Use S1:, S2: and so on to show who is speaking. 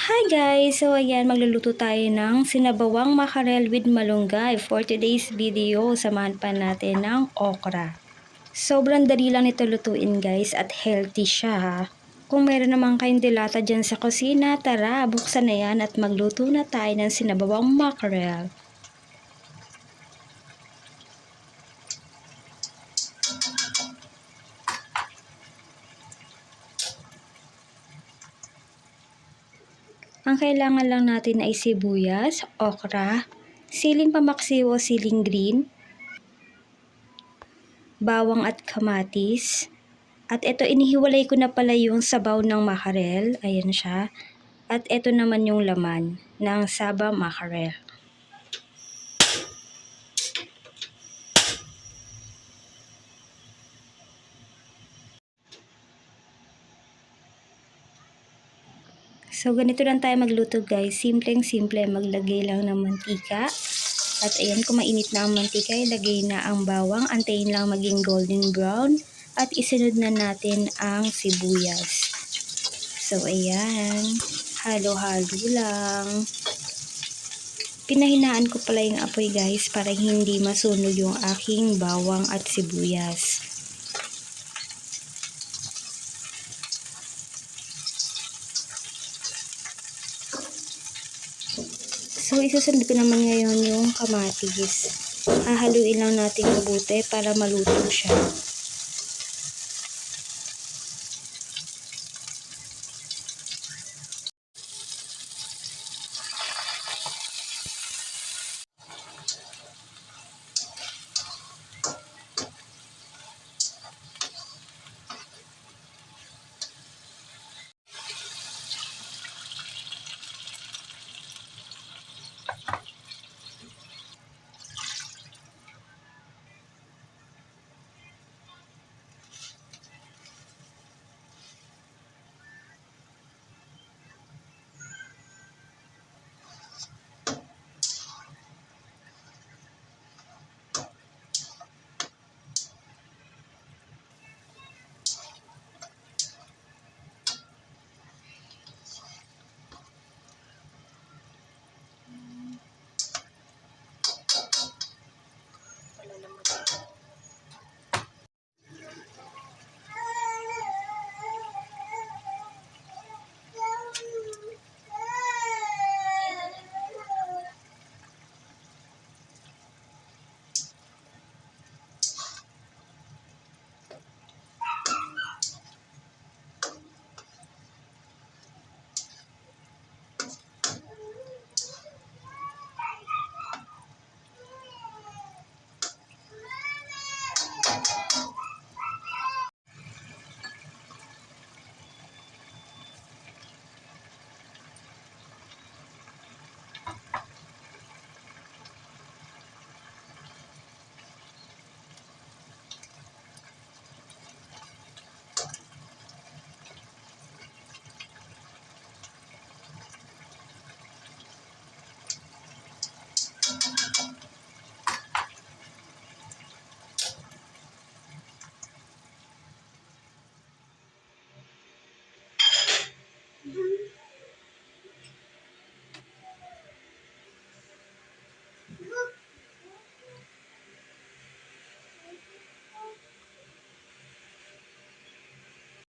S1: Hi guys! So ayan, magluluto tayo ng sinabawang mackerel with malunggay. For today's video, samahan pa natin ng okra. Sobrang dali lang nito lutuin guys at healthy siya ha. Kung meron naman kayong dilata dyan sa kusina, tara, buksan na yan at magluto na tayo ng sinabawang mackerel. Ang kailangan lang natin ay sibuyas, okra, siling pamaksiw o siling green, bawang at kamatis. At ito, inihiwalay ko na pala yung sabaw ng mackerel. Ayan siya. At ito naman yung laman ng saba mackerel. So, ganito lang tayo magluto guys. Simpleng-simple. Maglagay lang ng mantika. At ayan, kung mainit na ang mantika, ilagay na ang bawang. Antayin lang maging golden brown. At isunod na natin ang sibuyas. So, ayan. Halo-halo lang. Pinahinaan ko pala yung apoy guys para hindi masunog yung aking bawang at sibuyas. So, isusunod ko naman ngayon yung kamatis. Hahaluin lang natin mabuti para maluto siya.